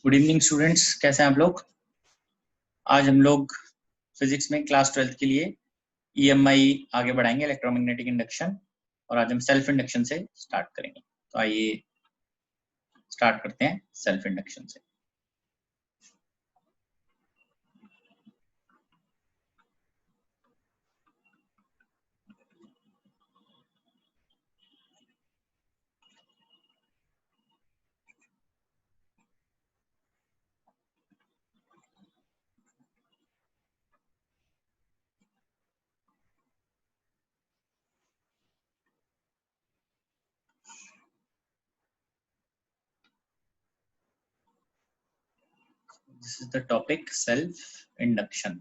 Good evening students, कैसे हैं आप लोग। आज हम लोग फिजिक्स में क्लास 12th के लिए ईएमआई आगे बढ़ाएंगे, इलेक्ट्रोमैग्नेटिक इंडक्शन, और आज हम सेल्फ इंडक्शन से स्टार्ट करेंगे। तो आइए स्टार्ट करते हैं सेल्फ इंडक्शन से। This is the topic self induction.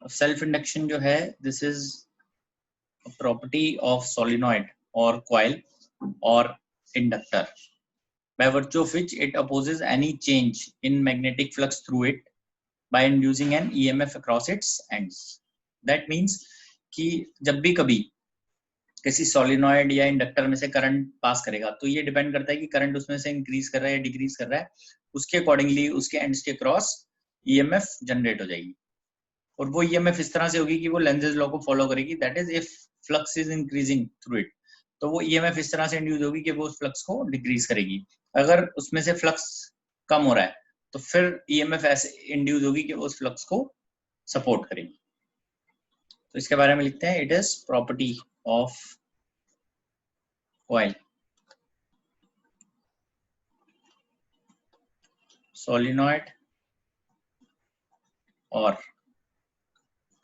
Self induction जो है, this is property of solenoid और कॉइल और inductor, by virtue of which it opposes any change in magnetic flux through it by inducing an EMF across its ends. That means कि जब भी कभी किसी solenoid या इंडक्टर में से करंट पास करेगा तो ये डिपेंड करता है कि करंट उसमें से इंक्रीज कर रहा है या डिक्रीज कर रहा है, उसके अकॉर्डिंगली उसके एंड्स के क्रॉस EMF जनरेट हो जाएगी। और वो EMF इस तरह से होगी कि वो लेंजेस लॉ को फॉलो करेगी, that is if flux is increasing through it, तो वो EMF इस तरह से इंड्यूस होगी कि वो उस फ्लक्स को डिक्रीज करेगी। अगर उसमें से फ्लक्स कम हो रहा है तो फिर EMF ऐसे इंड्यूस होगी कि वो उस फ्लक्स को सपोर्ट करेगी। तो इसके बारे में लिखते हैं, it is property of coil, solenoid और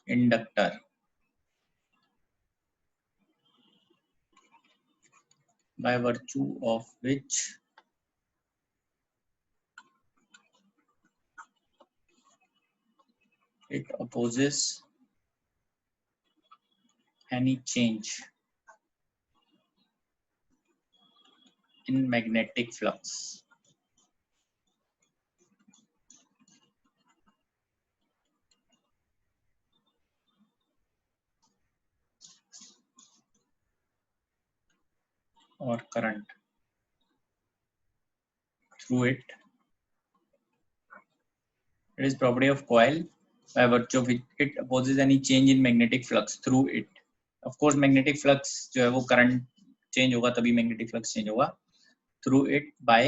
inductor by virtue of which it opposes any change in magnetic flux or current through it. It is property of coil by virtue of which it opposes any change in magnetic flux through it. Of course magnetic flux जो है वो current change होगा तभी magnetic flux change होगा, through it by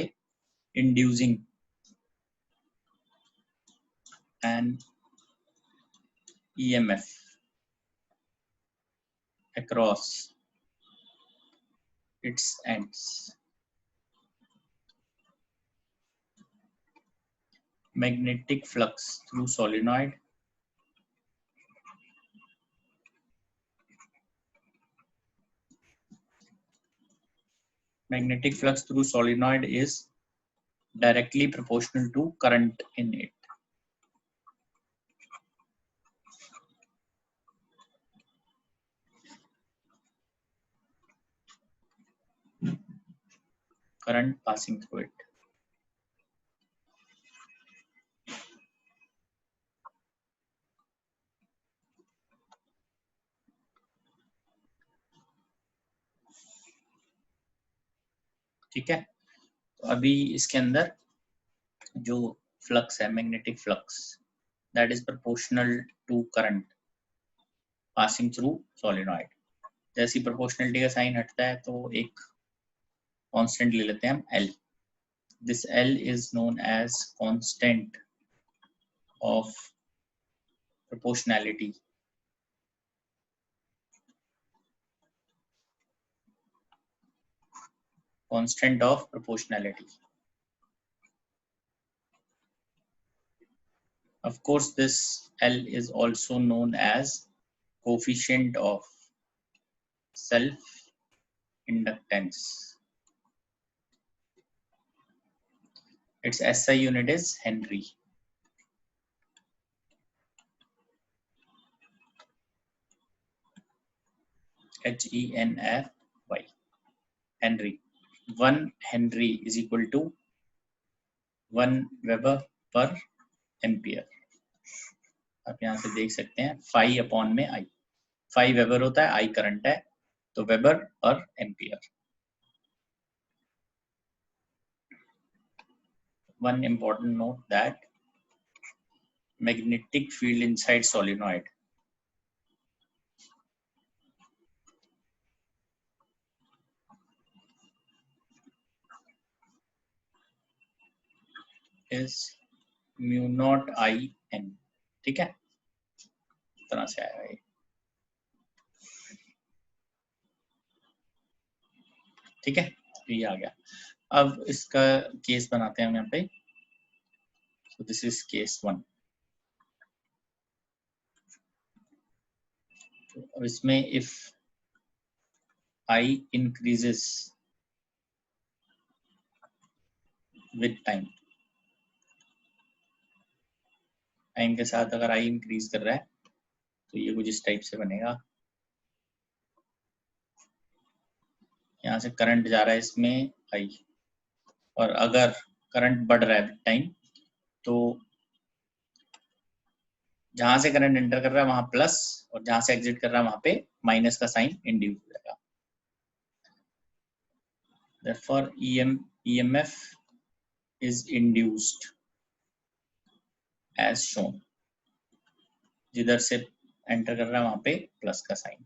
inducing an EMF across its ends. Magnetic flux through solenoid is directly proportional to current in it. Current passing through it. ठीक है, तो अभी इसके अंदर जो फ्लक्स है, magnetic flux, that is proportional to current passing through solenoid. जैसी proportionality का साइन हटता है तो एक कांस्टेंट ले लेते हैं हम L. This L is known as constant of proportionality. Constant of proportionality. Of course, this L is also known as coefficient of self-inductance. Its SI unit is Henry. HENRY. Henry. 1 Henry is equal to 1 Weber per ampere. आप यहाँ से देख सकते हैं phi upon में I. phi weber होता है, I current है, तो वेबर पर ampere. one important note that magnetic field inside solenoid is mu naught I n. ठीक है, इस तरह से आएगा ये। ठीक है, तो ये आ गया। अब इसका केस बनाते हैं हम यहाँ पे। So this is case 1। तो अब इसमें if I increases with time, time के साथ अगर I इंक्रीज कर रहा है तो ये कुछ इस टाइप से बनेगा। यहाँ से करंट जा रहा है इसमें I, और अगर करंट बढ़ रहा है विद टाइम तो जहां से करंट एंटर कर रहा है वहां प्लस, और जहां से एग्जिट कर रहा है वहां पे माइनस का साइन इंड्यूस हो जाएगा। Therefore EMF is induced as shown। जिधर से एंटर कर रहा है वहां पे प्लस का sign.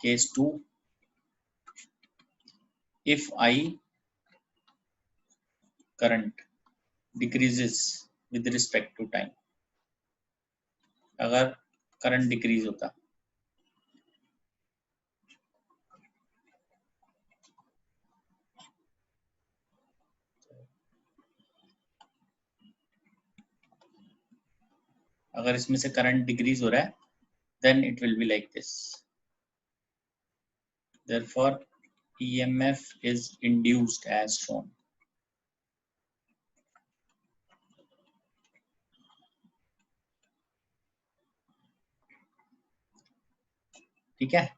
Case 2, if I current decreases with respect to time, अगर करंट डिक्रीज होता अगर इसमें से करंट डिक्रीज हो रहा है then it will be like this। Therefore EMF is induced as shown। ठीक है,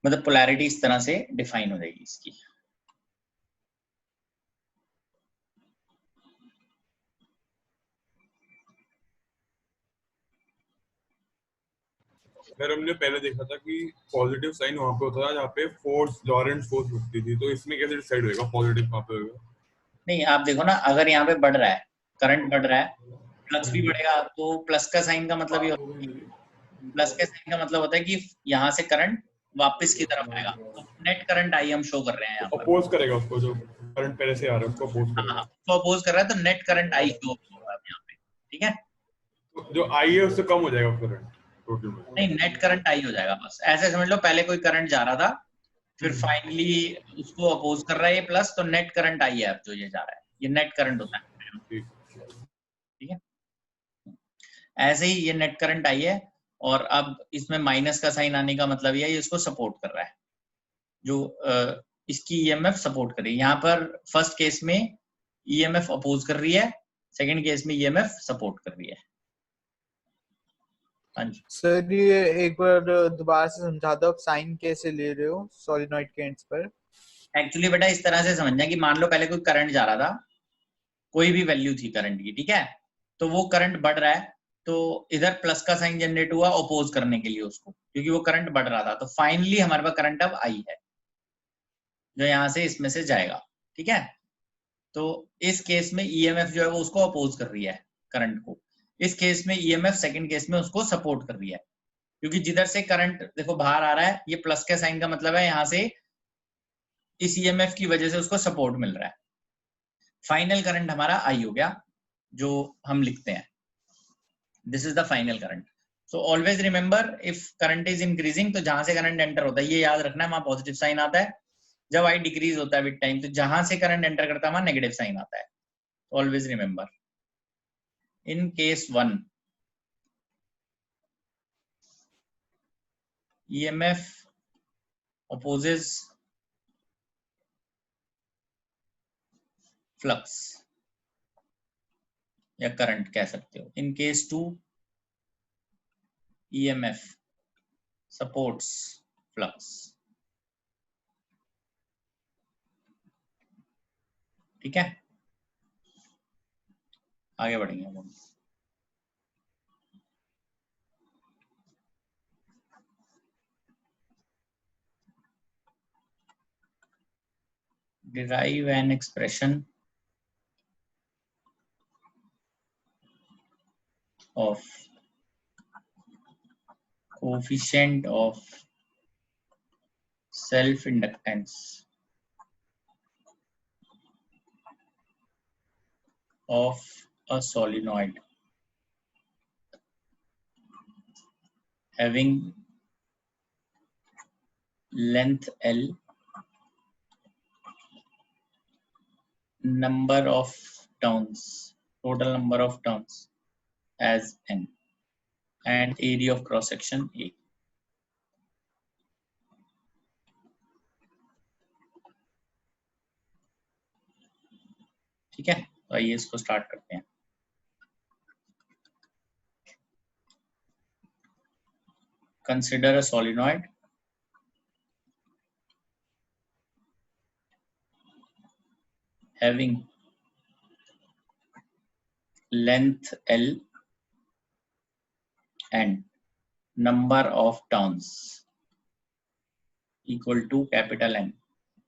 मतलब पोलैरिटी इस तरह से डिफाइन हो जाएगी इसकी। सर हमने पहले देखा था कि पॉजिटिव साइन वहां पे होता था जहाँ पे फोर्स, लॉरेंट फोर्स लगती थी, तो इसमें कैसे डिसाइड होएगा पॉजिटिव कहाँ पे होगा? नहीं, आप देखो ना, अगर यहाँ पे बढ़ रहा है, करंट बढ़ रहा है, फ्लक्स भी बढ़ेगा, तो प्लस का साइन का मतलब ये होता है, प्लस के साइन का मतलब होता है कि यहाँ से करंट वापस की तरफ आएगा। तो नेट करंट आई हम शो कर रहे हैं यहाँ पर। अपोज करेगा उसको, जो करंट पहले से आ रहा है उसको अपोज हाँ, करेगा। उसको अपोज कर रहा है तो नेट करंट आई शो होगा यहाँ पे। ठीक है, तो जो आई है उससे कम हो जाएगा करंट टोटल में। नहीं, नेट करंट आई हो जाएगा। बस ऐसे समझ लो, पहले कोई करंट जा रहा था, फिर फाइनली उसको अपोज कर रहा है ये प्लस, तो नेट करंट आई है अब जो ये जा रहा है, ये नेट करंट होता है। ठीक है, ऐसे ही ये नेट करंट आई है, और अब इसमें माइनस का साइन आने का मतलब ये है, ये इसको सपोर्ट कर रहा है, जो इसकी ईएमएफ सपोर्ट कर रही है। यहाँ पर फर्स्ट केस में ईएमएफ अपोज कर रही है, सेकंड केस में ईएमएफ सपोर्ट कर रही है। हाँ जी सर, ये एक बार दोबारा से समझा दो, आप साइन कैसे ले रहे हो सोलिनॉइड के एंड्स पर? एक्चुअली बेटा इस तरह से समझना कि मान लो पहले कोई करंट जा रहा था, कोई भी वैल्यू थी करंट की, ठीक है, तो वो करंट बढ़ रहा है, तो इधर प्लस का साइन जनरेट हुआ अपोज करने के लिए उसको, क्योंकि वो करंट बढ़ रहा था। तो फाइनली हमारे पास करंट अब आई है जो यहाँ से इसमें से जाएगा। ठीक है, तो इस केस में ईएमएफ जो है वो उसको अपोज कर रही है करंट को, इस केस में ईएमएफ सेकंड केस में उसको सपोर्ट कर रही है, क्योंकि जिधर से करंट देखो बाहर आ रहा है, ये प्लस के साइन का मतलब है यहाँ से इस ईएमएफ की वजह से उसको सपोर्ट मिल रहा है। फाइनल करंट हमारा आई हो गया, जो हम लिखते हैं this is the final current. So always remember, if current is increasing तो जहां से करंट एंटर होता है ये याद रखना है, वहां पॉजिटिव साइन आता है। जब आई डिक्रीज होता है विद टाइम तो जहां से करंट एंटर करता है वहां नेगेटिव साइन आता है। Always remember. In case 1 EMF opposes flux या करंट कह सकते हो। In case 2 EMF supports flux. ठीक है, आगे बढ़ेंगे हम। derive an expression of coefficient of self-inductance of a solenoid having length L, number of turns, total number of turns as N, and area of cross section A. ठीक है, तो आइए इसको स्टार्ट करते हैं. Consider a solenoid having length L and number of turns equal to capital N.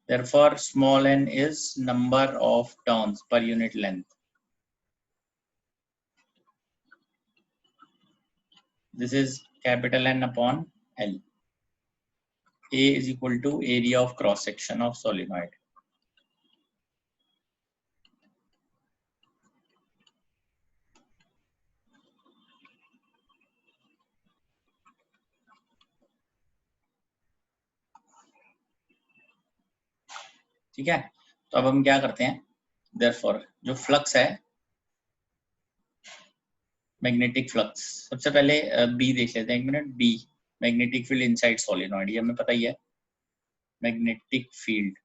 Therefore, small n is number of turns per unit length. This is capital N upon L. A is equal to area of cross section of solenoid. ठीक है, तो अब हम क्या करते हैं, therefore जो flux है, मैग्नेटिक फ्लक्स, सबसे पहले बी देख लेते हैं एक minute. B magnetic field inside solenoid, ये हमें पता ही है. Magnetic field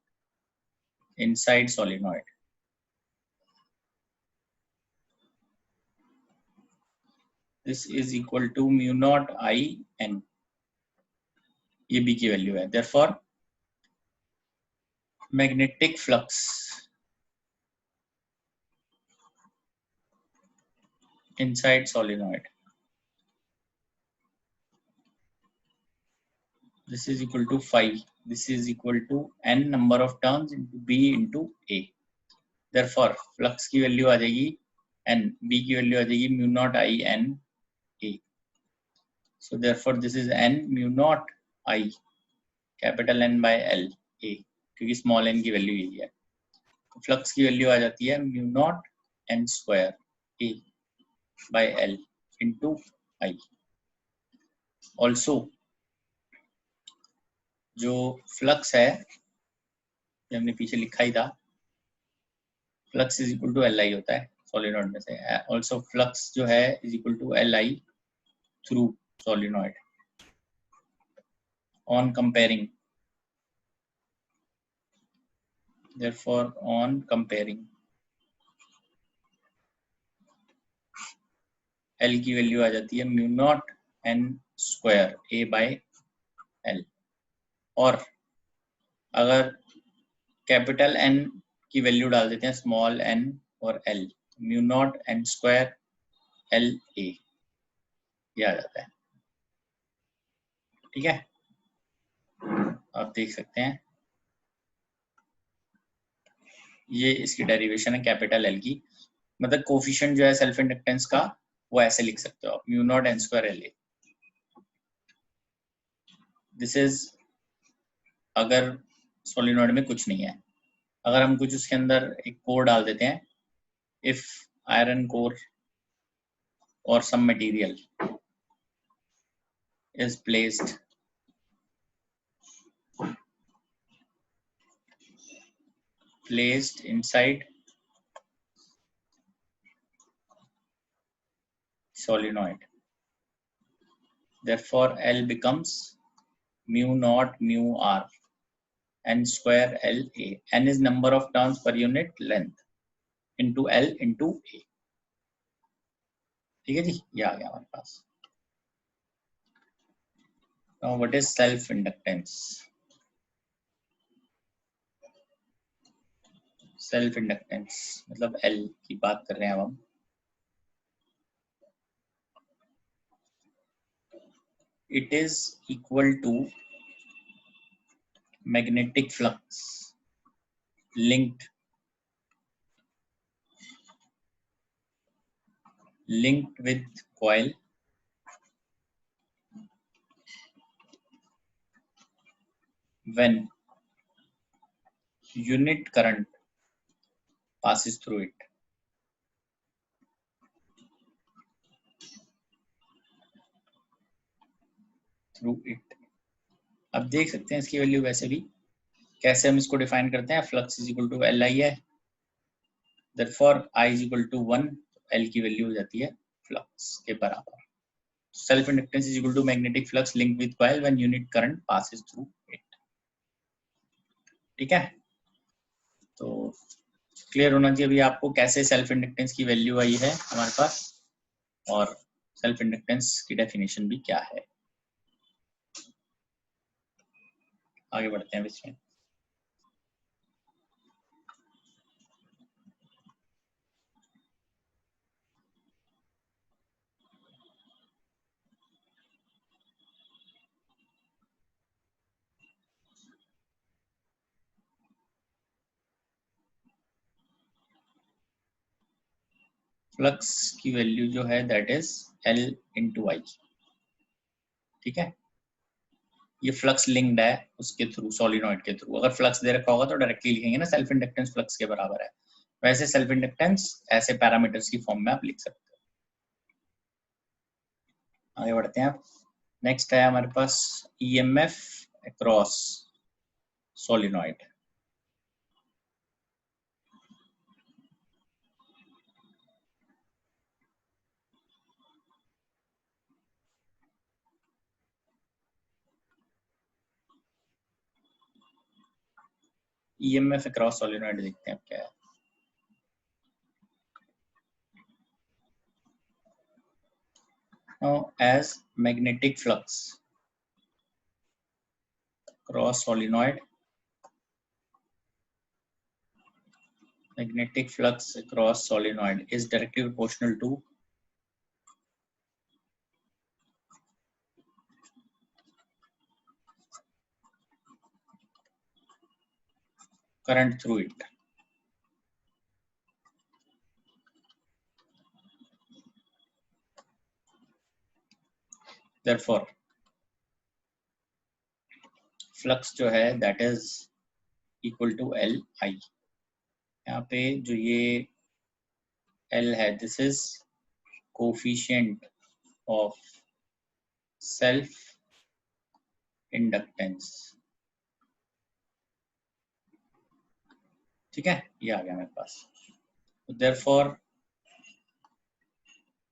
inside solenoid, this is equal to mu naught I N. ये बी की वैल्यू है. Therefore magnetic flux inside solenoid, this is equal to phi, this is equal to n number of turns into b into a. Therefore flux की वैल्यू आ जाएगी n, b की वैल्यू आ जाएगी mu naught I n a. So therefore this is n mu naught I capital N by L a, क्योंकि small n की value यही है. तो फ्लक्स की वैल्यू आ जाती है mu naught n square a by L into I. Also जो फ्लक्स है, जो हमने पीछे लिखा ही था, flux is equal to L I होता है सोलिनॉइड में से. ऑल्सो फ्लक्स जो है is equal to L I through solenoid on comparing. Therefore on comparing L की वैल्यू आ जाती है mu naught N square A by L. और अगर कैपिटल एन की वैल्यू डाल देते हैं स्मॉल एन और L, mu naught N square L A, ये आ जाता है. ठीक है, आप देख सकते हैं ये इसकी डेरिवेशन है कैपिटल एल की. मतलब कोफिशिएंट जो है सेल्फ इंडक्टेंस का, वो ऐसे लिख सकते हो आप, mu naught N square L A. This is अगर सोलिनॉइड में कुछ नहीं है. अगर हम कुछ उसके अंदर एक कोर डाल देते हैं, इफ आयरन कोर और some material is placed inside solenoid, therefore L becomes mu naught mu r n square L a. N is number of turns per unit length into L into a. ठीक है जी, ये आ गया हमारे पास. Now what is self inductance? Self inductance मतलब L की बात कर रहे हैं अब हम. It is equal to magnetic flux linked with coil when unit current passes through it. अब देख सकते हैं इसकी वैल्यू वैसे भी कैसे हम इसको डिफाइन करते हैं. Flux is equal to L I है, therefore I is equal to 1, L की वैल्यू हो जाती है फ्लक्स के बराबर. Self inductance is equal to magnetic flux linked with coil when unit current passes through it. ठीक है, तो क्लियर होना चाहिए अभी आपको कैसे सेल्फ इंडक्टेंस की वैल्यू आई है हमारे पास और सेल्फ इंडक्टेंस की डेफिनेशन भी क्या है. आगे बढ़ते हैं इसमें. फ्लक्स की वैल्यू जो है दैट इज L इंटू आई. ठीक है, ये फ्लक्स लिंक्ड है उसके थ्रू, सोलिनॉइड के थ्रू. अगर फ्लक्स दे रखा होगा तो डायरेक्टली लिखेंगे ना सेल्फ इंडक्टेंस फ्लक्स के बराबर है. वैसे सेल्फ इंडक्टेंस ऐसे पैरामीटर्स की फॉर्म में आप लिख सकते हो. आगे बढ़ते हैं आप. नेक्स्ट है हमारे पास EMF across solenoid. EMF across solenoid देखते हैं अब क्या है. Now as magnetic flux across solenoid, magnetic flux across solenoid is directly proportional to current through it. Therefore flux जो है that is equal to Li. यहाँ पे जो ये L है this is coefficient of self inductance. ठीक है, ये आ गया मेरे पास. Therefore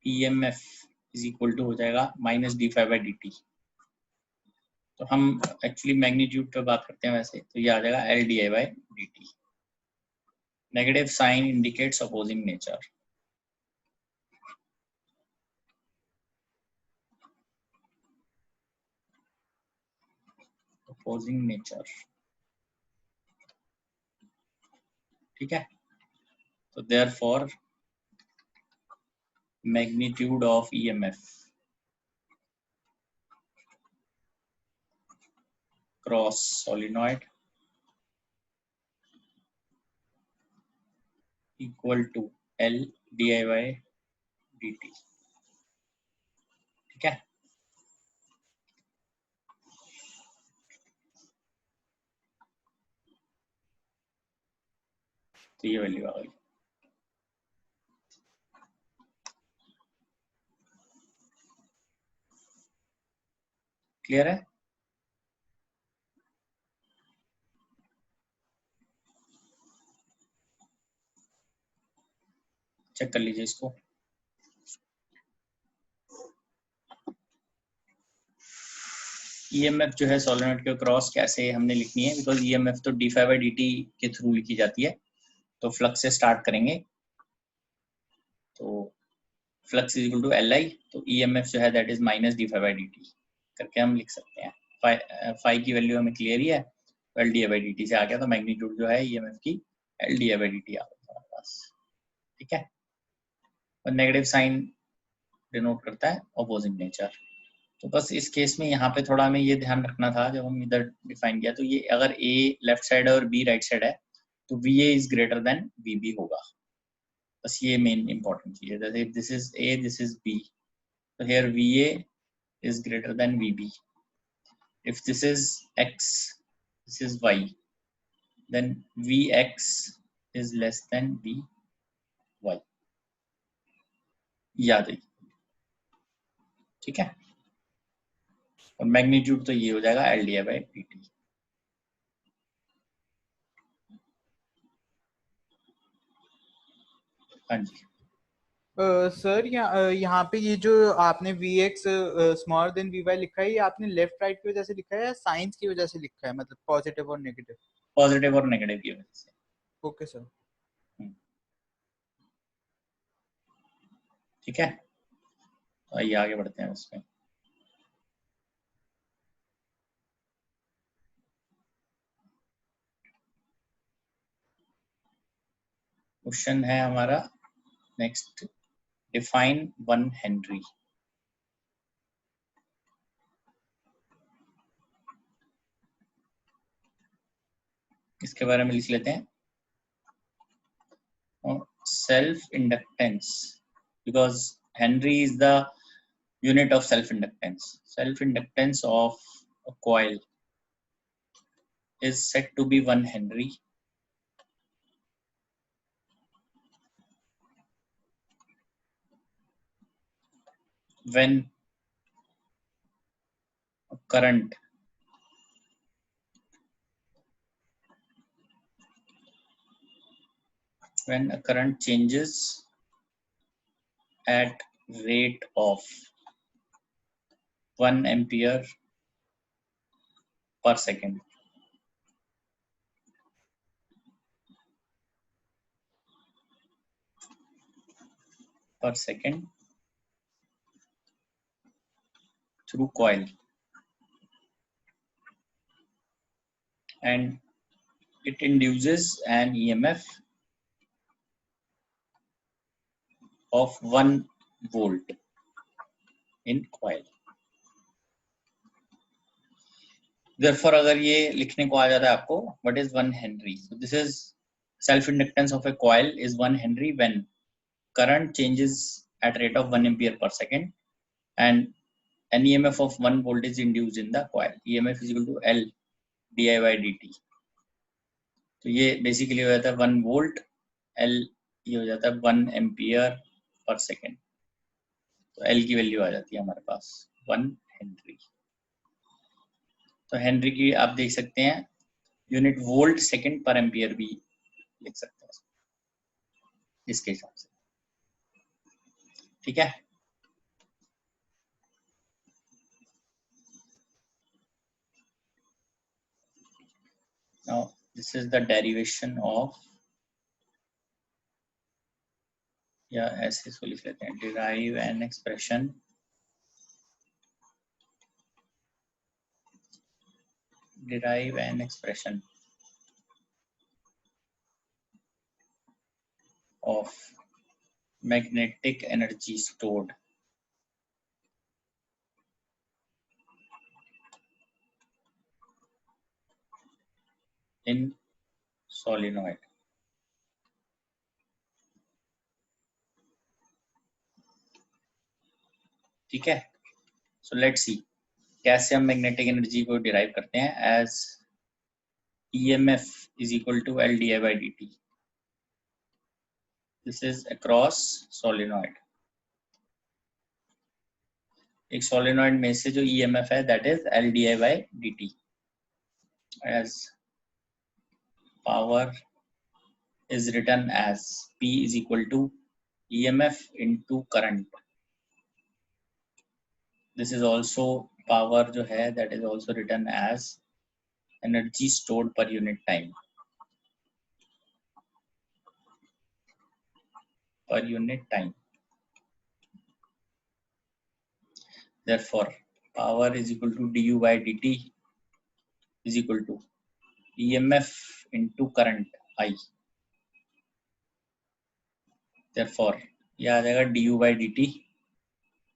EMF is equal to हो जाएगा माइनस d∅dt. तो हम एक्चुअली मैग्नीट्यूड पे बात करते हैं वैसे तो ये आ जाएगा L/di/dt. Negative sign indicates opposing nature. Opposing nature. ठीक है, तो therefore magnitude of EMF cross solenoid equal to L/di/dt. ठीक है, तो ये वैल्यू आ गई. क्लियर है. चेक कर लीजिए इसको. EMF जो है सोलेनॉइड के क्रॉस कैसे हमने लिखनी है, बिकॉज EMF तो d∅dt के थ्रू लिखी जाती है. तो फ्लक्स से स्टार्ट करेंगे. तो flux is equal to Li, तो EMF जो है दैट इज माइनस d∅dt करके हम लिख सकते हैं. फाई की वैल्यू हमें क्लियर ही है, L/di/dt से आ गया. तो मैग्नीट्यूड जो है EMF की L/di/dt आ गया हमारे पास. ठीक है, और नेगेटिव साइन डिनोट करता है अपोजिंग नेचर. तो बस इस केस में यहाँ पे थोड़ा हमें ये ध्यान रखना था जब हम इधर डिफाइन किया. तो ये अगर A लेफ्ट साइड है और B राइट साइड है तो VA is greater than VB होगा, बस ये मेन इंपॉर्टेंट चीज है. जैसे this is A, this is B, so here VA is greater than VB. If this is X, this is Y, then Vx is less than Vy. याद है, ठीक है. और मैग्नीट्यूड तो ये हो जाएगा LDI/dt. हाँ जी. सर यहाँ पे ये जो आपने Vx स्मॉलर देन Vy लिखा है, ये आपने लेफ्ट राइट की वजह से लिखा है या साइंस की वजह से लिखा है, मतलब पॉजिटिव और नेगेटिव? पॉजिटिव और नेगेटिव की वजह से. Okay sir. ठीक है, आइए आगे बढ़ते हैं उसमें. क्वेश्चन है हमारा नेक्स्ट, डिफाइन 1 हेनरी. इसके बारे में लिख लेते हैं. Self inductance, because Henry is the unit of self inductance. Self inductance of a coil is said to be 1 Henry when a current changes at rate of 1 ampere per second. Through coil, and it induces an EMF of 1 volt in coil. Therefore, अगर ये लिखने को आ जाता है आपको, what is 1 Henry? So this is self inductance of a coil is 1 Henry when current changes at rate of 1 ampere per second and an EMF of 1 volt is induced in the coil. EMF is equal to L di/dt. तो ये basically हो जाता है 1 volt, L ये हो जाता है 1 ampere per second. तो L की वैल्यू आ जाती है हमारे पास 1 हेनरी. तो हेनरी की आप देख सकते हैं यूनिट वोल्ट सेकेंड पर एम्पियर भी लिख सकते हैं इसके हिसाब से. ठीक है. Now this is the derivation of, या ऐसे इसको लिख लेते हैं, derive an expression of magnetic energy stored in solenoid. ठीक है. सो लेट्स सी कैसे हम मैग्नेटिक एनर्जी को डिराइव करते हैं. As EMF is equal to L di/dt. This is across solenoid. एक solenoid में से जो EMF है that is L di/dt. As power is written as P is equal to EMF into current. This is also power जो है that is also written as energy stored per unit time. Therefore, power is equal to du/dt is equal to EMF into current I. Therefore, ये आ जाएगा du/dt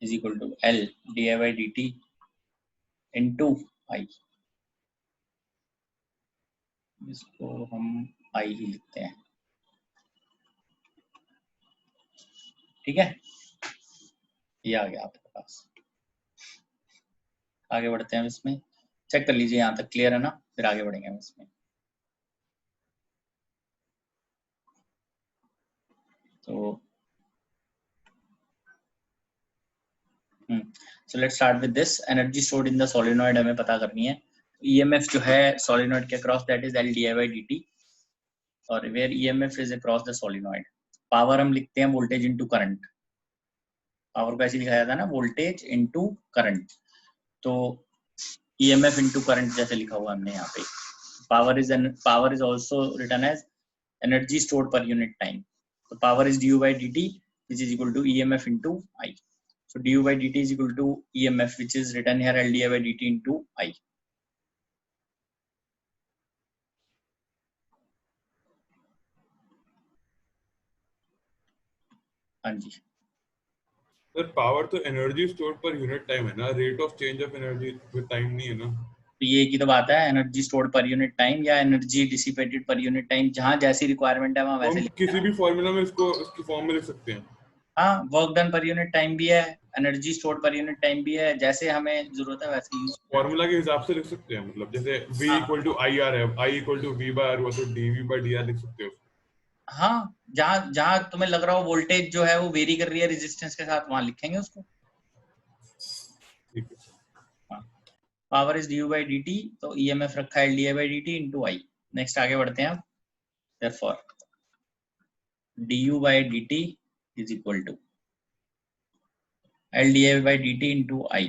is equal to L di/dt into I. इसको हम आई ही लिखते हैं, ठीक है। ये आ गया आपके पास। आगे बढ़ते हैं इसमें, चेक कर लीजिए यहाँ तक क्लियर है ना, फिर आगे बढ़ेंगे हम इसमें। तो so let's start with this. Energy stored in the solenoid हमें पता करनी है। ईएमएफ जो है सोलिनॉइड के across that is L D I by D T, और where EMF is across the solenoid. Power हम लिखते हैं वोल्टेज इनटू करंट। पावर को ऐसे लिखा जाता है ना, वोल्टेज इनटू करंट। तो ईएमएफ इनटू करंट जैसे लिखा हुआ हमने यहाँ पे। Power is also written as energy stored per unit time. So power is du by dt, which is equal to emf into I. So du by dt is equal to emf, which is written here LDI by dt into I. हाँ जी sir power तो energy stored per unit time है ना, rate of change of energy with time नहीं है ना। तो ये की तो बात है, energy stored per unit time या energy dissipated per unit time, जहां जैसी रिक्वायरमेंट है वहां तो वैसे हम लिखते किसी हैं। भी फॉर्मूला में इसको इसकी फॉर्म में लिख सकते हैं। हाँ, वर्क डन पर यूनिट टाइम भी है, energy stored per unit time भी है, जैसे हमें जरूरत है वैसे यूज। फॉर्मूला के हिसाब से लिख सकते हैं, मतलब जैसे V equal to I R है, I equal to V by R हुआ तो dV बाय डी आर लिख सकते हो। हाँ, जहां जहां तुम्हें लग रहा हो वोल्टेज जो है वो वेरी कर रही है रेजिस्टेंस के साथ, वहां लिखेंगे उसको। ठीक है। Power is d u by D t, तो ईएमएफ रखा है d I by D t into I. Next आगे बढ़ते हैं अब। therefore du by D t is equal to L D I by D t into I.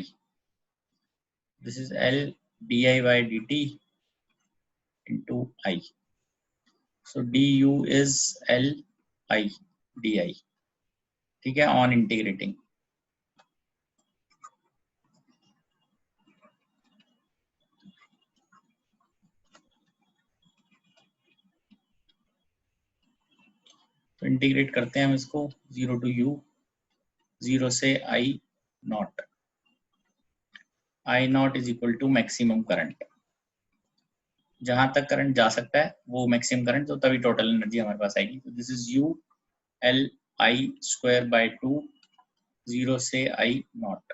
This is L D I by D t into I. So d u is L I d I, ठीक है, on integrating. तो integrate करते हैं हम इसको, 0 to u, 0 से I naught. I naught is equal to maximum current. जहां तक करंट जा सकता है वो मैक्सिमम करंट, तो तभी टोटल एनर्जी हमारे पास आएगी। तो this is u L I square by 2, 0 से I नॉट।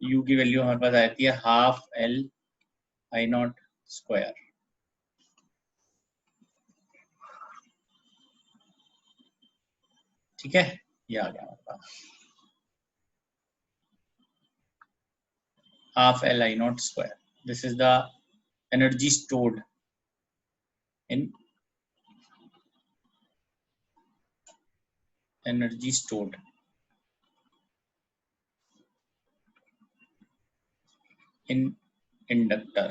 u की वैल्यू हमारे पास आती है half L I naught square, ठीक है। ये आ गया हमारे पास half L I naught square. This is the energy stored in energy stored in inductor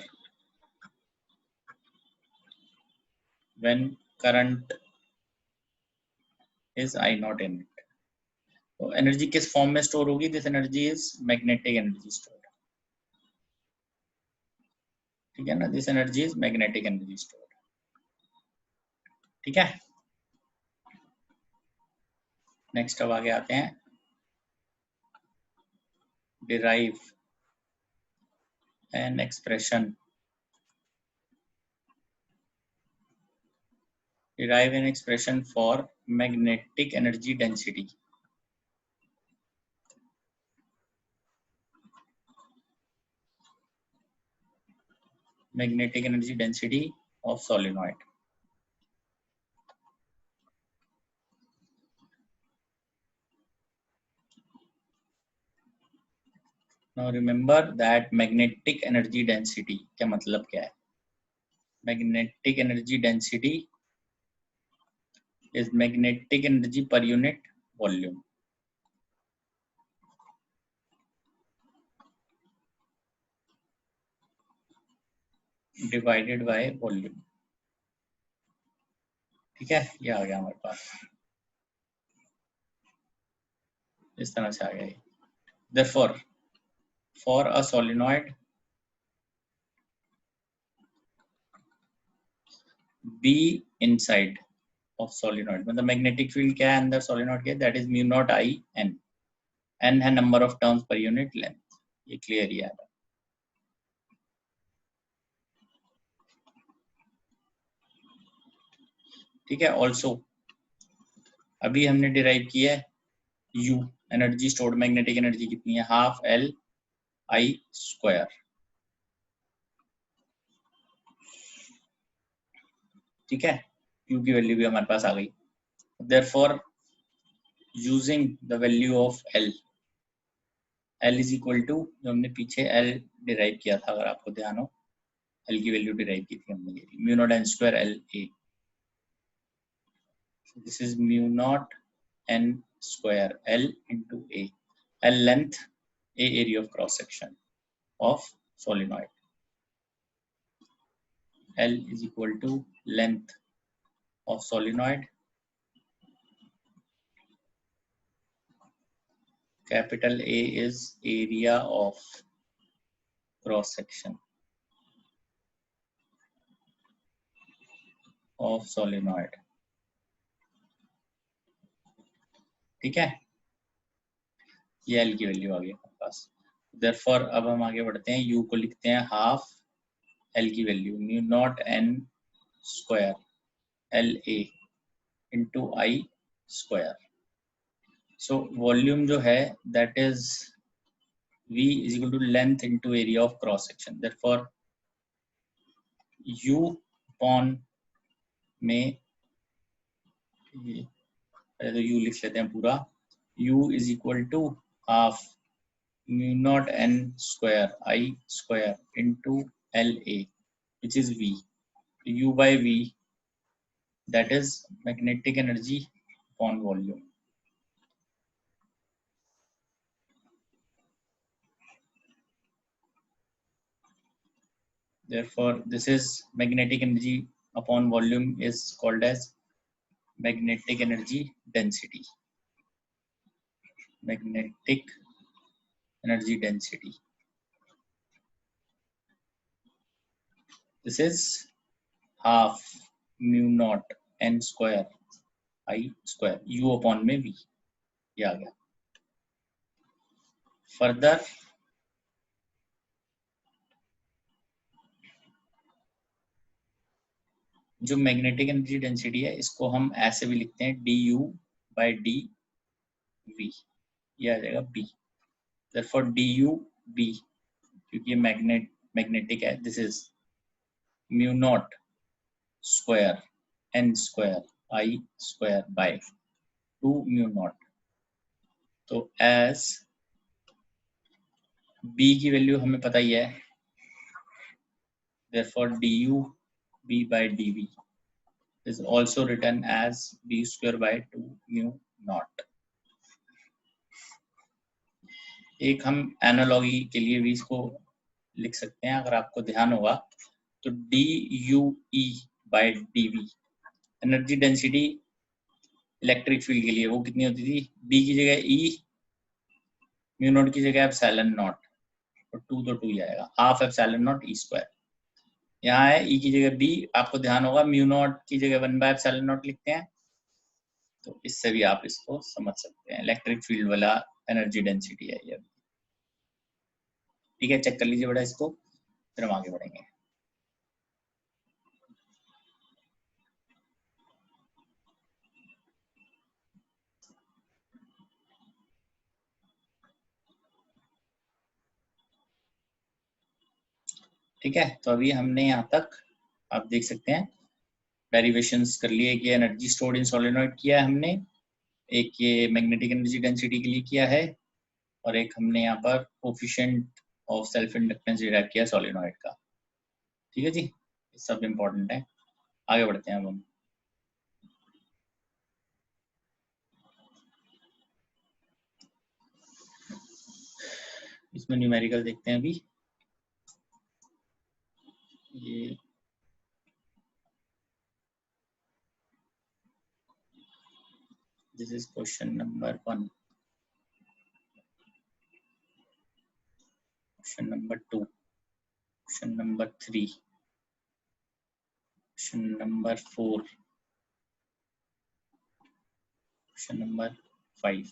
when current is I naught in it. तो एनर्जी किस फॉर्म में स्टोर होगी? This energy is magnetic energy stored, ठीक है ना। This energy is magnetic energy stored, ठीक है। Next अब आगे आते हैं, derive an expression, derive an expression for magnetic energy density. Magnetic energy density of solenoid. Now remember that magnetic energy density क्या मतलब क्या है? Magnetic energy density is magnetic energy per unit volume divided by volume, ठीक है। ये आ गया हमारे पास, इस तरह से आ गया। Therefore, for a solenoid B inside of solenoid, मतलब मैग्नेटिक फील्ड क्या है अंदर सोलिनॉइड के, that is mu naught I N. N है number of turns per unit length, ये क्लियर ही है। ठीक है। ऑल्सो अभी हमने डिराइव किया है U, energy stored magnetic energy कितनी है, हाफ L I स्क्वायर। ठीक है, Q की वैल्यू भी हमारे पास आ गई। Therefore using the value of L, L is equal to, जो हमने पीछे L डिराइव किया था, अगर आपको ध्यान हो, L की वैल्यू डिराइव की थी हमने, mu naught n square L A। This is mu naught n square L into A. L length, A area of cross section of solenoid. L is equal to length of solenoid, capital A is area of cross section of solenoid। ठीक है, ये L की वैल्यू आ गई हमारे पास। Therefore अब हम आगे बढ़ते हैं, U को लिखते हैं हाफ L की value mu naught n square L A into I square. So volume जो है that is V is equal to length into area of cross section। therefore U upon में, पहले तो U लिख लेते हैं पूरा, U is equal to half mu naught n square I square into LA which is V। U by V, that is magnetic energy upon volume। therefore this is magnetic energy upon volume is called as magnetic energy density। magnetic energy density, this is half mu naught n square I square U upon में V, ये आ गया। Further जो magnetic energy density है, इसको हम ऐसे भी लिखते हैं du by dV, ये आ जाएगा B। therefore du B, क्योंकि ये मैग्नेटिक है, this is mu not square n square I square by 2 mu naught. तो एज B की वैल्यू हमें पता ही है, therefore du B by dV is also written as B square by 2 mu naught। एक हम एनालॉगी के लिए भी इसको लिख सकते हैं, अगर आपको ध्यान होगा तो DUE by dV, energy density electric field के लिए वो कितनी होती थी, B की जगह E, म्यू नॉट की जगह एप्सिलॉन नॉट, और 2 तो 2 ही आएगा, half epsilon not E square. यहाँ है E की जगह B, आपको ध्यान होगा म्यू नॉट की जगह 1 बाय एप्सिलॉन नॉट लिखते हैं, तो इससे भी आप इसको समझ सकते हैं, इलेक्ट्रिक फील्ड वाला एनर्जी डेंसिटी है ये। ठीक है, चेक कर लीजिए बेटा इसको, फिर हम आगे बढ़ेंगे। ठीक है, तो अभी हमने यहाँ तक आप देख सकते हैं डेरिवेशंस कर लिए कि एनर्जी स्टोर्ड इन सोलेनॉइड किया है हमने, एक ये मैग्नेटिक एनर्जी डेंसिटी के लिए किया है, और एक हमने यहाँ पर coefficient of self inductance derive किया सोलेनॉइड का। ठीक है जी, ये सब इम्पोर्टेंट है। आगे बढ़ते हैं अब हम। इसमें न्यूमेरिकल देखते हैं अभी। ये this is question number 1, question number 2, question number 3, question number 4, question number 5,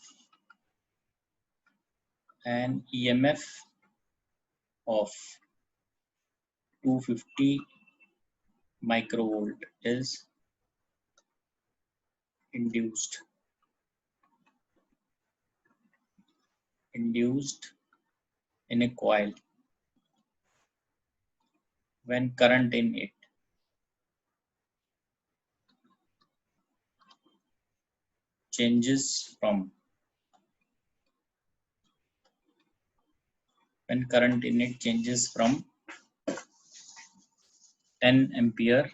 and EMF of 250 microvolt is induced in a coil when current in it changes from 10 ampere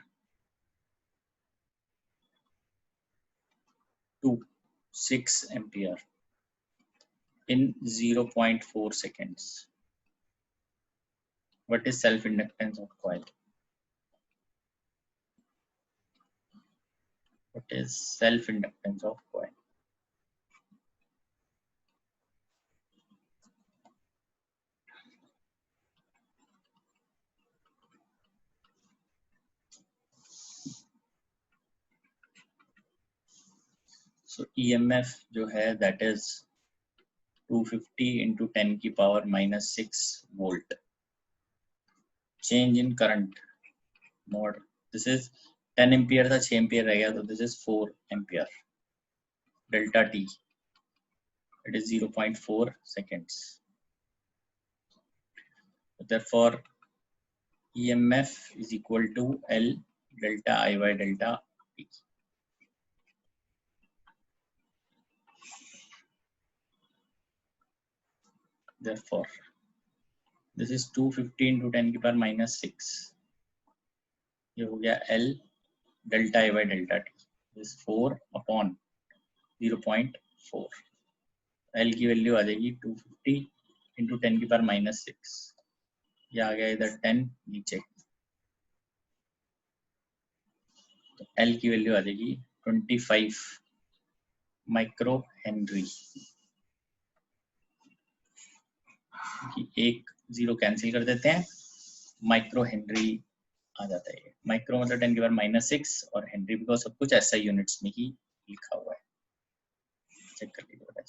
to 6 ampere in 0.4 seconds. What is self-inductance of coil? What is self-inductance of coil? So EMF जो है that is 250 into 10 की power minus 6 volt. Change in current mod. This is 10 ampere था 6 ampere रह गया तो this is 4 ampere. Delta T. It is 0.4 seconds. Therefore, EMF is equal to L delta I by delta T. Therefore, this is 250 into 10 की power minus 6. ये हो गया L delta I by delta T. This is 4 upon 0.4. L की वैल्यू आ जाएगी 250 into 10 की power minus 6. ये आ गया इधर 10 नीचे. तो L की वैल्यू आ जाएगी 25 माइक्रो हेनरी. एक जीरो कैंसिल कर देते हैं, माइक्रो हेनरी आ जाता है. माइक्रो मतलब 10 की पावर माइनस 6 और हेनरी बिकॉज सब कुछ ऐसा यूनिट्स में ही लिखा हुआ है. चेक कर लीजिए.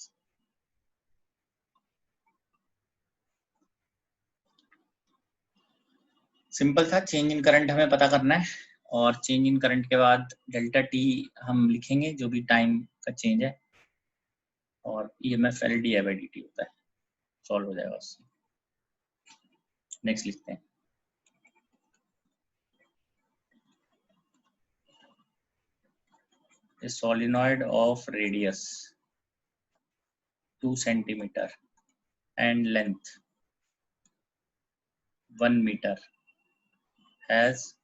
सिंपल था. चेंज इन करंट हमें पता करना है और चेंज इन करंट के बाद डेल्टा टी हम लिखेंगे जो भी टाइम का चेंज है और EMF L D by D T होता है. सॉल्व हो जाएगा उससे. नेक्स्ट लिखते हैं. A solenoid of radius 2 centimeter and length 1 meter has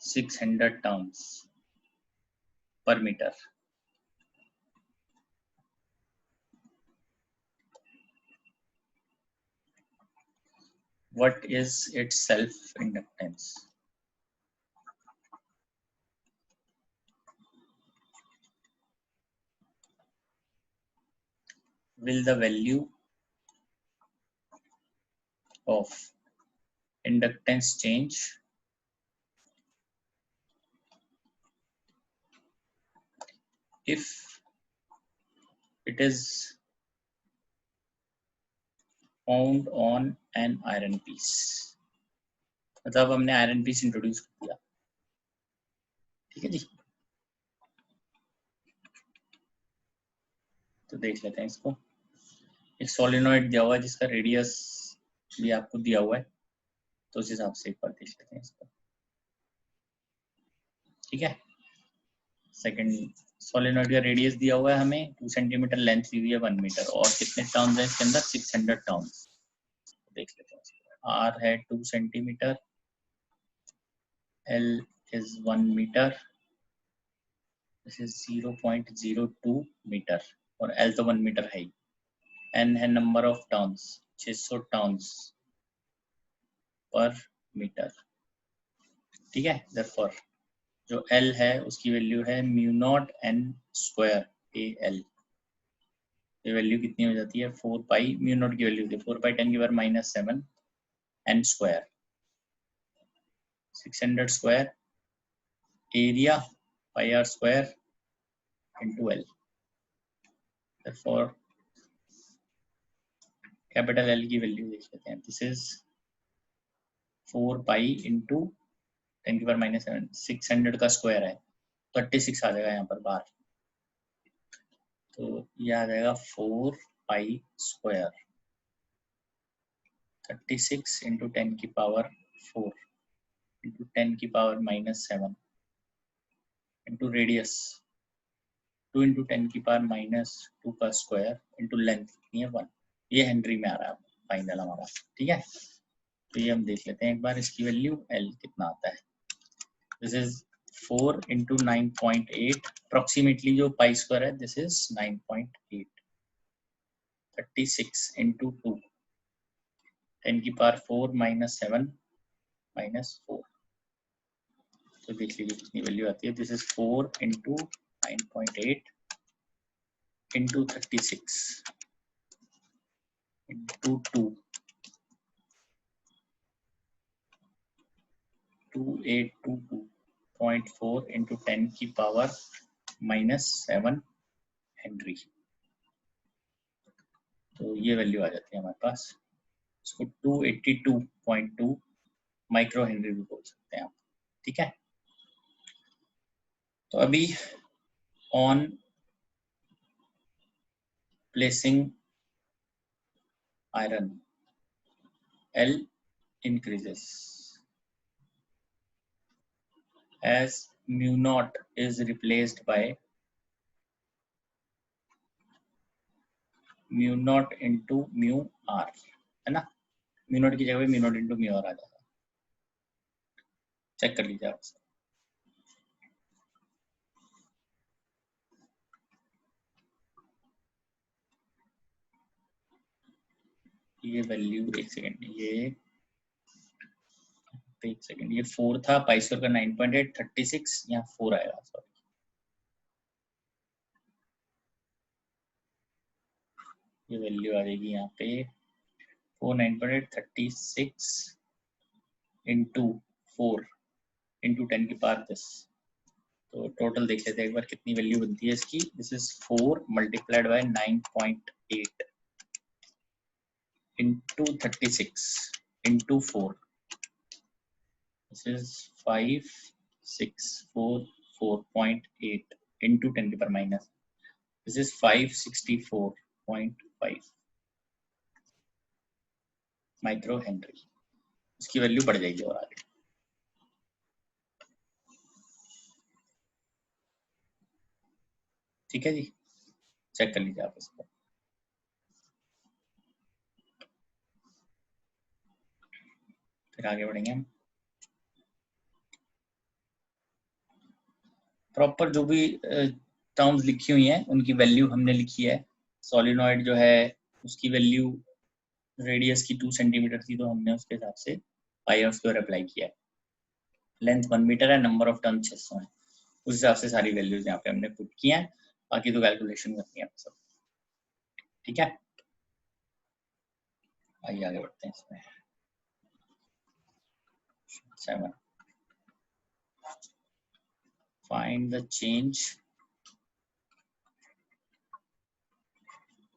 600 turns per meter. What is its self-inductance? Will the value of inductance change if it is found on an iron piece? मतलब हमने iron piece introduce कर दिया. ठीक है जी. तो देख लेते हैं इसको. एक सोलिनॉइड दिया हुआ है जिसका रेडियस भी आपको दिया हुआ है, तो उस हिसाब से एक बार देख लेते हैं इसको. ठीक है. सेकंड सोलिनॉइड का रेडियस दिया हुआ है हमें 2 सेंटीमीटर, लेंथ दी हुई है 1 मीटर और कितने टर्न्स है इसके अंदर 600 टर्न्स. देख लेते हैं. R है 2 centimetre, L is 1 metre, this is 0.02 metre और L तो 1 मीटर है. N है number of turns 600 turns per metre. ठीक है. Therefore जो L है उसकी वैल्यू है mu naught n square AL. ये वैल्यू कितनी हो जाती है 4 पाई. म्यू नॉट की वैल्यू थी 4 पाई 10 की power minus 7 n square 600 square area pi r square into L. Therefore capital L की वैल्यू देख लेते हैं. दिस इज 4 पाई इंटू 10 की पावर माइनस 7. 600 का स्क्वायर है 36 आ जाएगा यहाँ पर बाहर. तो ये आ जाएगा 4 पाई स्क्वायर 36 इंटू 10 की पावर 4 इंटू 10 की पावर -7 इंटू रेडियस 2 इंटू 10 की पावर -2 का स्क्वायर इंटू लेंथ ये 1। ये हेनरी में आ रहा है फाइनल हमारा। ठीक है, तो ये हम देख लेते हैं एक बार इसकी वैल्यू L कितना आता है। दिस इज 4 इंटू 9.8 अप्रोक्सीमेटली जो पाई स्क्वायर है दिस इज 9.8 36 इंटू 2 10 की पावर 4 -7 -4 तो देख लीजिए कितनी वैल्यू आती है। This is 4 into 9.8 into 36 into 2 2822.4 into 10 की पावर -7 हेनरी। तो ये वैल्यू आ जाती है हमारे पास। इसको 282.2 माइक्रो हेनरी भी बोल सकते हैं आप। ठीक है, तो अभी on placing iron L increases as mu naught is replaced by mu naught into mu r, है ना। mu naught की जगह mu naught into mu r आ जाएगा। चेक कर लीजिए आप। ये वैल्यू एक सेकेंड, ये 4 था पाई स्क्वायर का 9.8 36 यहाँ 4 आएगा, सॉरी ये वैल्यू आ जाएगी यहाँ पे 4 9.8 36 इंटू 4 इंटू 10 की पावर 10। तो टोटल देख लेते हैं एक बार कितनी वैल्यू बनती है इसकी। This is 4 multiplied by 9.8 into 36 into 4। This is 5644.8 into 10 की power minus. This is 564.5 micro Henry. इसकी वैल्यू बढ़ जाएगी और आगे। ठीक है जी, चेक कर लीजिए आप इसको। फिर आगे बढ़ेंगे हम। प्रॉपर जो भी टर्म्स लिखी हुई हैं उनकी वैल्यू हमने लिखी है। सोलिनॉइड जो है उसकी वैल्यू रेडियस की 2 सेंटीमीटर थी तो हमने उसके हिसाब से पाई आर स्क्वायर अप्लाई किया है। लेंथ 1 मीटर है, नंबर ऑफ टर्न 600 है, उस हिसाब से सारी वैल्यूज यहाँ पे हमने पुट की हैं। बाकी तो कैलकुलेशन करनी है सब। ठीक है, आइए आगे बढ़ते हैं इसमें। 7 find the change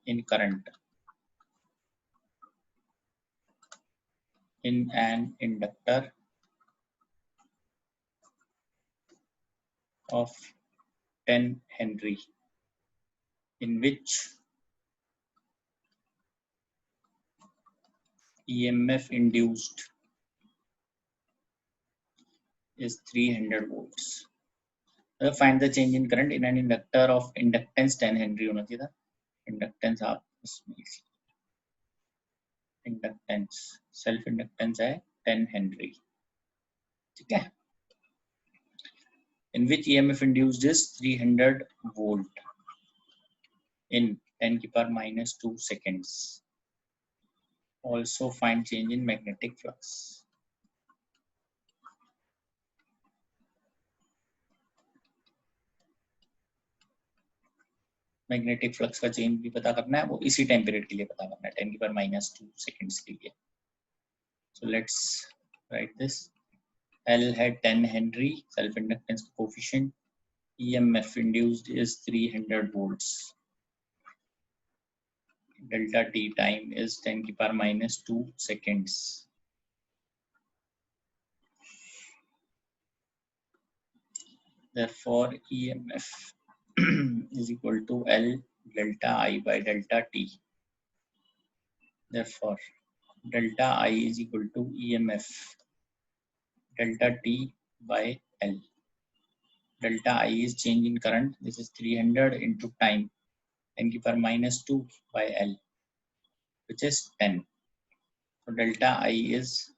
in current in an inductor of 10 Henry in which EMF induced is 300 volts. Find the change in current in an inductor of inductance 10 Henry होना चाहिए था। inductance आप इसमें inductance self inductance है 10 Henry। ठीक है, in which EMF induced is 300 volt in 10 की power -2 seconds. Also find change in magnetic flux. Magnetic flux का चेंज भी पता करना है, वो इसी टाइम पीरियड के लिए पता करना है 10 की पावर -2 सेकंड्स के लिए। So let's write this. L है 10 हेनरी, सेल्फ इंडक्टेंस का coefficient, EMF induced is 300 volts, delta T time is 10 की power -2 seconds. Therefore EMF is equal to L delta I by delta T. Therefore, delta I is equal to EMF delta T by L. Delta I is change in current. This is 300 into time, 10 to the power minus 2 by L, which is 10. So delta I is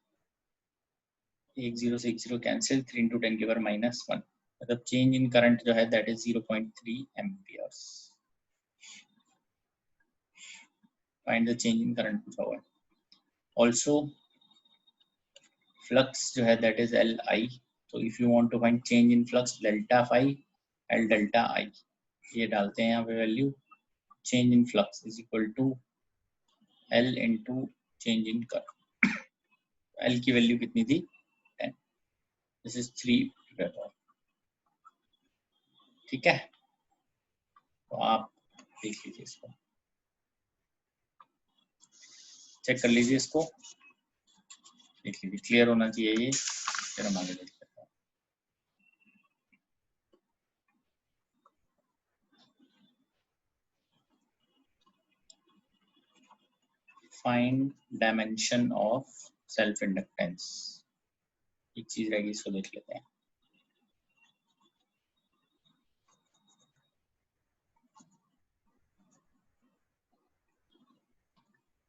1060 cancel, 3 into 10 to the power minus 1. मतलब change in current जो है that is 0.3 amperes. Find the change in current पूछा हुआ है. Also flux जो है that is Li. So if you want to find change in flux, delta phi L delta I, ये डालते हैं यहाँ पे value. Change in flux is equal to L into change in current. L की value कितनी थी? 10. This is 3 weber. ठीक है, तो आप देख लीजिए, इसको चेक कर लीजिए, इसको देख लीजिए, क्लियर होना चाहिए ये. फिर हम आगे देखते हैं. Find dimension of self inductance. एक चीज रहेगी, इसको देख लेते हैं.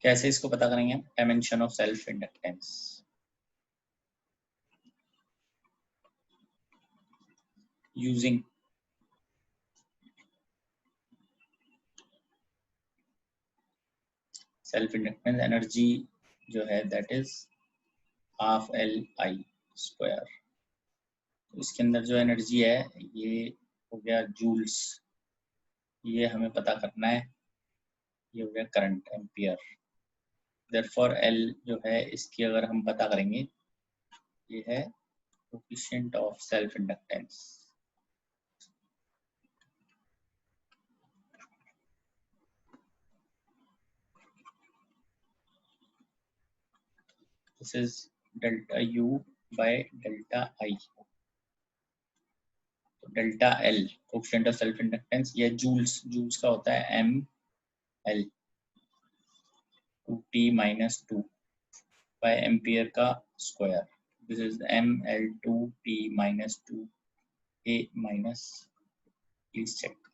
कैसे इसको पता करेंगे? Dimension of self inductance. Using self inductance energy जो है that is half Li square. तो इसके अंदर जो एनर्जी है ये हो गया जूल्स, ये हमें पता करना है. ये हो गया करंट एम्पियर. देयरफॉर L जो है इसकी अगर हम पता करेंगे, ये है coefficient of self inductance. This is delta U by delta I. तो delta L coefficient of self inductance, ये जूल्स, जूल्स का होता है mL 2t minus 2 by ampere का square. This is mL 2t minus 2a minus, please check,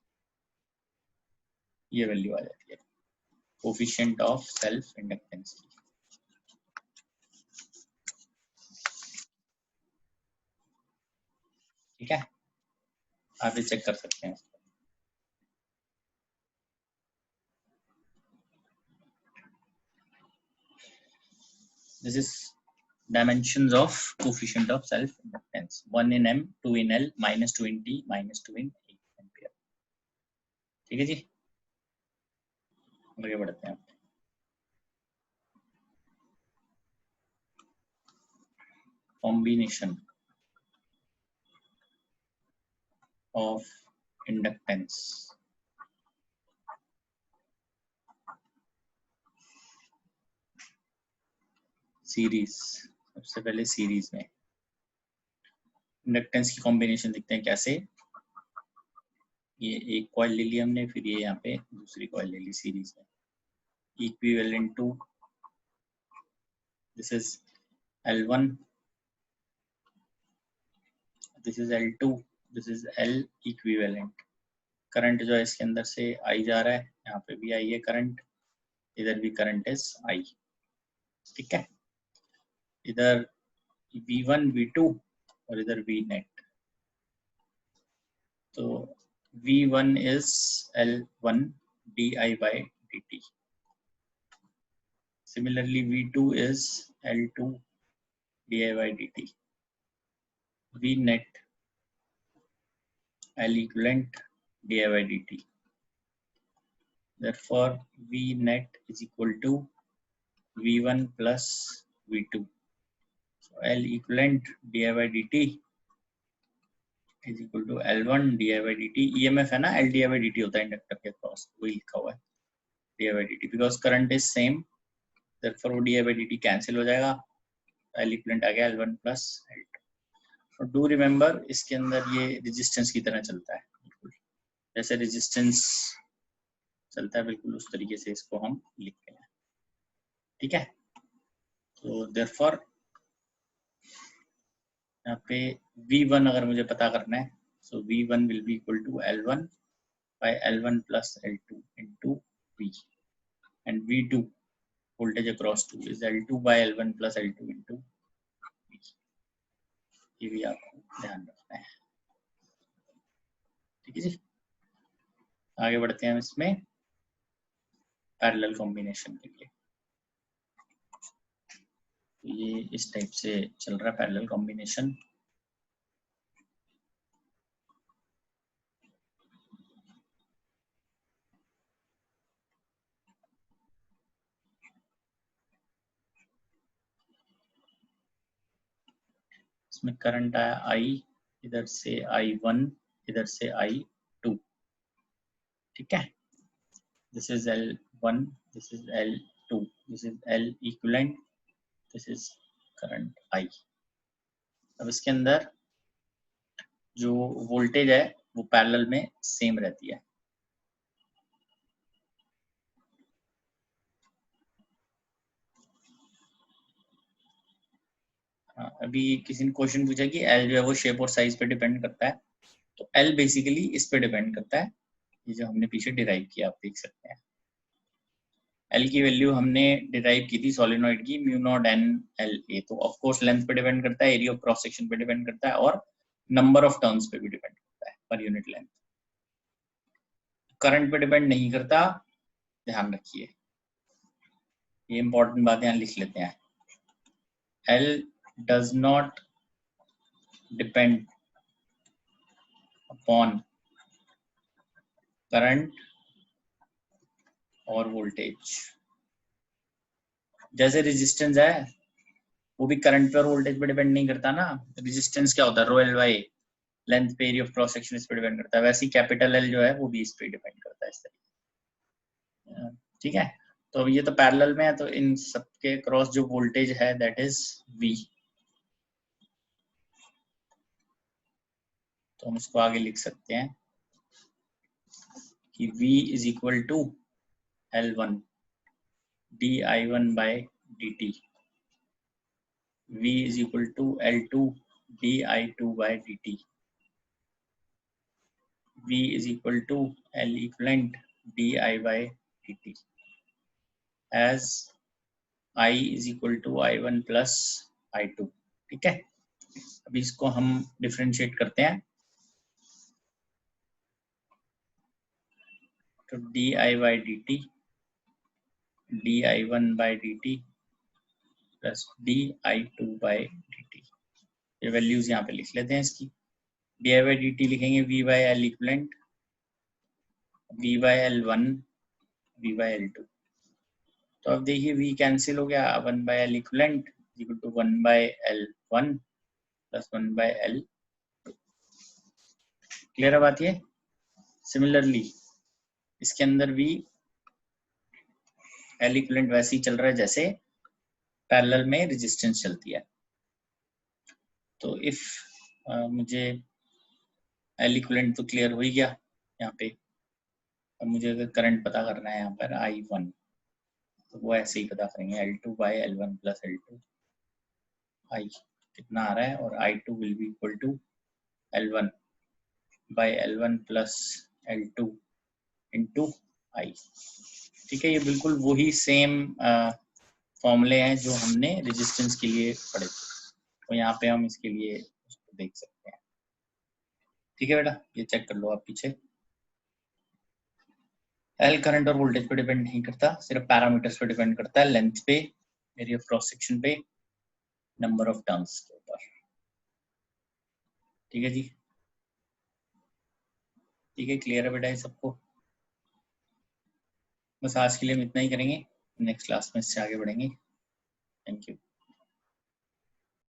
ये value आ जाती है कोएफिशिएंट ऑफ सेल्फ इंडक्टेंस की. ठीक है, आप ये चेक कर सकते हैं. This is dimensions of coefficient of self inductance. 1 in M, 2 in L, minus 2 in T, minus 2 in ampere. ठीक है जी, आगे बढ़ते हैं. Combination of inductance. सीरीज, सबसे पहले सीरीज में इंडक्टेंस की कॉम्बिनेशन देखते हैं कैसे. ये एक कॉइल ले ली हमने, फिर ये यहाँ पे दूसरी कॉइल ले ली सीरीज में. Equivalent to, this is L1, this is L2, this is L equivalent. Current जो है इसके अंदर से I जा रहा है, यहाँ पे भी I है करंट, इधर भी करंट इज I. ठीक है, इधर V1 V2 और इधर V नेट. तो V1 is L1 di by dt. Similarly, V2 is L2 di by dt. V net L equivalent di by dt. Therefore, V net is equal to V1 plus V2. So L equivalent di by dt is equal to L1 di by dt. EMF है ना, L di by dt होता है inductor के cross, वही लिखा हुआ है di by dt, because current is same. Therefore वो di by dt कैंसिल हो जाएगा. L equivalent आ गया L1 plus L2. और do remember, इसके अंदर ये रेजिस्टेंस की तरह चलता है, बिल्कुल जैसे रेजिस्टेंस चलता है बिल्कुल उस तरीके से इसको हम लिखते हैं, ठीक है। तो देयरफॉर यहाँ पे V1 अगर मुझे पता करना है, so V1 will be equal to L1 by L1 plus L2 into V, and V2 voltage across 2 is L2 by L1 plus L2 into V। ये भी आपको ध्यान रखना है, ठीक है जी। आगे बढ़ते हैं हम इसमें पैरेलल कॉम्बिनेशन के लिए। तो ये इस टाइप से चल रहा है पैरेलल कॉम्बिनेशन। इसमें करंट आया I, इधर से I1, इधर से I2, ठीक है। This is L1, this is L2, this is L equivalent, this is current I। अब इसके अंदर जो वोल्टेज है वो पैरेलल में सेम रहती है। अभी किसी ने क्वेश्चन पूछा कि L जो है वो शेप और साइज पे डिपेंड करता है, तो L बेसिकली इस पे डिपेंड करता है, ये जो हमने पीछे डिराइव किया आप देख सकते हैं। L की वैल्यू हमने डिराइव की थी सोलेनॉइड की mu naught N L A, तो ऑफ कोर्स लेंथ पे डिपेंड करता है, एरिया ऑफ क्रॉस सेक्शन पे डिपेंड करता है और नंबर ऑफ टर्न्स पे भी डिपेंड करता है पर यूनिट लेंथ। करंट पे डिपेंड नहीं करता, ध्यान रखिए, ये इंपॉर्टेंट बात यहाँ लिख लेते हैं। L does not depend upon current और वोल्टेज। जैसे रेजिस्टेंस है वो भी करंट पे और वोल्टेज पे डिपेंड नहीं करता ना। रेजिस्टेंस क्या होता है, रो एल बाई लेंथ पे एरिया ऑफ क्रॉस सेक्शन इस पे डिपेंड करता है, वैसे ही कैपिटल L जो है वो भी इस पे डिपेंड करता है, इस तरीके, ठीक है। तो अब ये तो पैरेलल में है, तो इन सबके क्रॉस जो वोल्टेज है दैट इज V। तो हम इसको आगे लिख सकते हैं कि V is equal to L1 dI1 by dt, V is equal to L2 dI2 by dt, V is equal to L equivalent di by dt, as I is equal to I1 plus I2, ठीक है। अभी इसको हम differentiate करते हैं, तो di by dt di1 by dt plus di2 by dt, ये values यहाँ पे लिख लेते हैं इसकी। di by dt लिखेंगे V by L equivalent, V by L1, V by L2। तो अब देखिए V कैंसिल हो गया, 1 by L equivalent equal to 1 by L1 plus 1 by L2। Clear है बात ये। सिमिलरली इसके अंदर भी L इक्विवेलेंट वैसे ही चल रहा है जैसे पैरेलल में रेजिस्टेंस चलती है। तो इफ मुझे L इक्विवेलेंट तो क्लियर हो ही गया यहाँ पे। अब मुझे अगर करंट पता करना है यहाँ पर I1, तो वो ऐसे ही पता करेंगे L2 by L1 plus L2 I कितना आ रहा है, और I2 will be equal to L1 by L1 plus L2 into I, ठीक है। ये बिल्कुल वही सेम फॉर्मूले हैं जो हमने रेजिस्टेंस के लिए पढ़े थे, तो यहाँ पे हम इसके लिए उसको देख सकते हैं, ठीक है बेटा। ये चेक कर लो आप पीछे। L करंट और वोल्टेज पे डिपेंड नहीं करता, सिर्फ पैरामीटर्स पे डिपेंड करता है, लेंथ पे, एरिया ऑफ क्रॉस सेक्शन पे, नंबर ऑफ टर्न्स के ऊपर, ठीक है जी। ठीक है, क्लियर है बेटा ये सबको। बस आज के लिए हम इतना ही करेंगे, नेक्स्ट क्लास में इससे आगे बढ़ेंगे। Thank you.